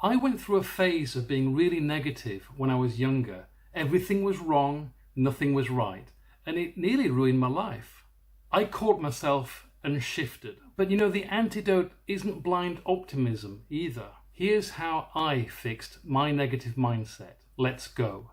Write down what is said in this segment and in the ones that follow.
I went through a phase of being really negative when I was younger. Everything was wrong, nothing was right, and it nearly ruined my life. I caught myself and shifted. But you know, the antidote isn't blind optimism either. Here's how I fixed my negative mindset. Let's go.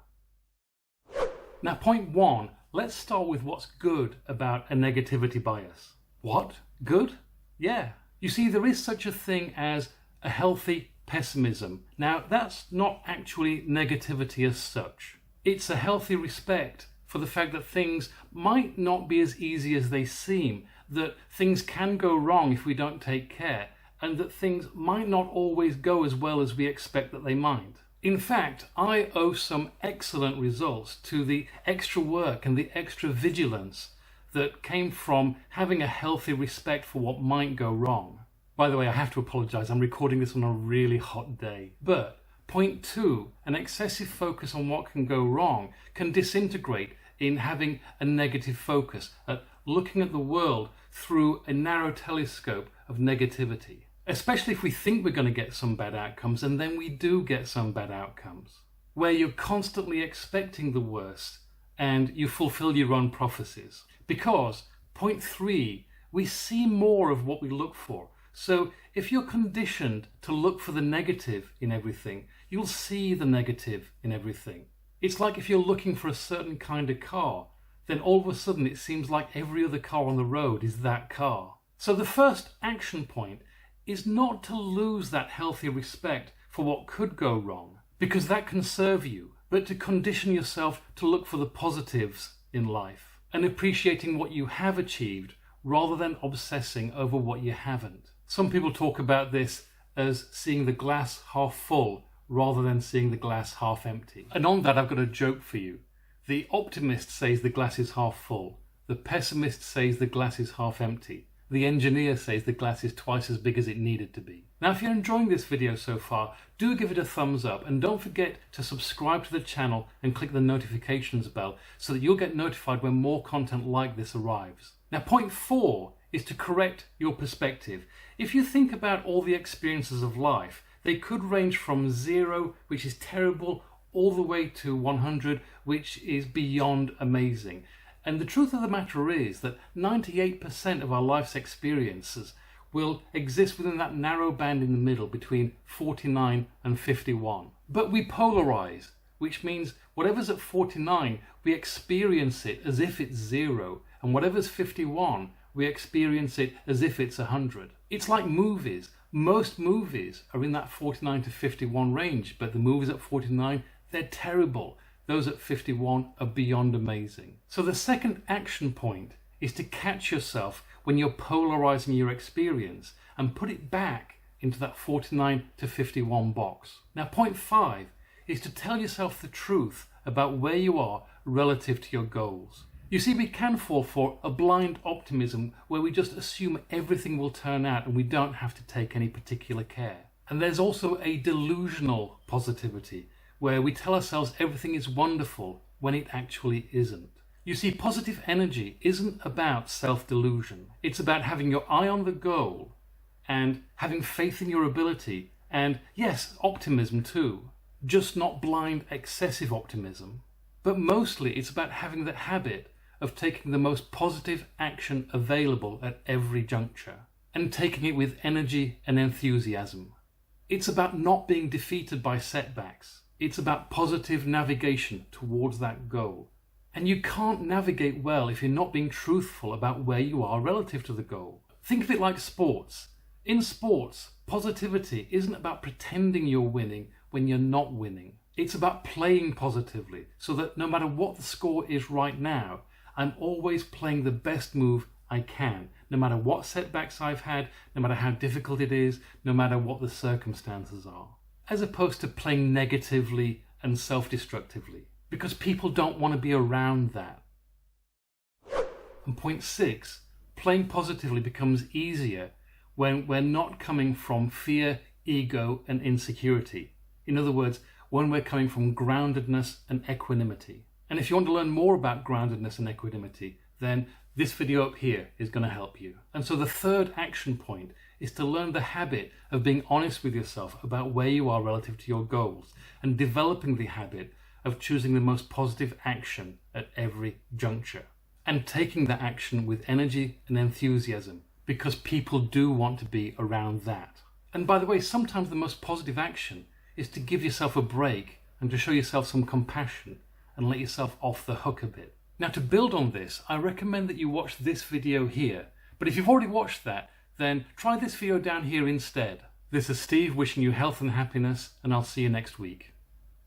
Now, point one, let's start with what's good about a negativity bias. What? Good? Yeah. You see, there is such a thing as a healthy pessimism. Now, that's not actually negativity as such. It's a healthy respect for the fact that things might not be as easy as they seem, that things can go wrong if we don't take care, and that things might not always go as well as we expect that they might. In fact, I owe some excellent results to the extra work and the extra vigilance that came from having a healthy respect for what might go wrong. By the way, I have to apologize, I'm recording this on a really hot day. But point two, an excessive focus on what can go wrong can disintegrate in having a negative focus, at looking at the world through a narrow telescope of negativity. Especially if we think we're going to get some bad outcomes and then we do get some bad outcomes, where you're constantly expecting the worst and you fulfill your own prophecies. Because, point three, we see more of what we look for. So if you're conditioned to look for the negative in everything, you'll see the negative in everything. It's like if you're looking for a certain kind of car, then all of a sudden it seems like every other car on the road is that car. So the first action point is not to lose that healthy respect for what could go wrong, because that can serve you, but to condition yourself to look for the positives in life and appreciating what you have achieved rather than obsessing over what you haven't. Some people talk about this as seeing the glass half full rather than seeing the glass half empty. And on that, I've got a joke for you. The optimist says the glass is half full. The pessimist says the glass is half empty. The engineer says the glass is twice as big as it needed to be. Now, if you're enjoying this video so far, do give it a thumbs up and don't forget to subscribe to the channel and click the notifications bell so that you'll get notified when more content like this arrives. Now, point four is to correct your perspective. If you think about all the experiences of life, they could range from 0, which is terrible, all the way to 100, which is beyond amazing. And the truth of the matter is that 98% of our life's experiences will exist within that narrow band in the middle between 49 and 51. But we polarize, which means whatever's at 49, we experience it as if it's 0, and whatever's 51, we experience it as if it's 100. It's like movies. Most movies are in that 49 to 51 range, but the movies at 49, they're terrible. Those at 51 are beyond amazing. So the second action point is to catch yourself when you're polarizing your experience and put it back into that 49 to 51 box. Now, point five is to tell yourself the truth about where you are relative to your goals. You see, we can fall for a blind optimism where we just assume everything will turn out and we don't have to take any particular care. And there's also a delusional positivity, where we tell ourselves everything is wonderful when it actually isn't. You see, positive energy isn't about self-delusion. It's about having your eye on the goal and having faith in your ability, and yes, optimism too, just not blind, excessive optimism. But mostly it's about having the habit of taking the most positive action available at every juncture and taking it with energy and enthusiasm. It's about not being defeated by setbacks. It's about positive navigation towards that goal. And you can't navigate well if you're not being truthful about where you are relative to the goal. Think of it like sports. In sports, positivity isn't about pretending you're winning when you're not winning. It's about playing positively so that no matter what the score is right now, I'm always playing the best move I can, no matter what setbacks I've had, no matter how difficult it is, no matter what the circumstances are. As opposed to playing negatively and self-destructively, because people don't want to be around that. And point six, playing positively becomes easier when we're not coming from fear, ego, and insecurity. In other words, when we're coming from groundedness and equanimity. And if you want to learn more about groundedness and equanimity, then this video up here is going to help you. And so the third action point is to learn the habit of being honest with yourself about where you are relative to your goals and developing the habit of choosing the most positive action at every juncture and taking that action with energy and enthusiasm, because people do want to be around that. And by the way, sometimes the most positive action is to give yourself a break and to show yourself some compassion and let yourself off the hook a bit. Now, to build on this, I recommend that you watch this video here. But if you've already watched that, then try this video down here instead. This is Steve wishing you health and happiness, and I'll see you next week.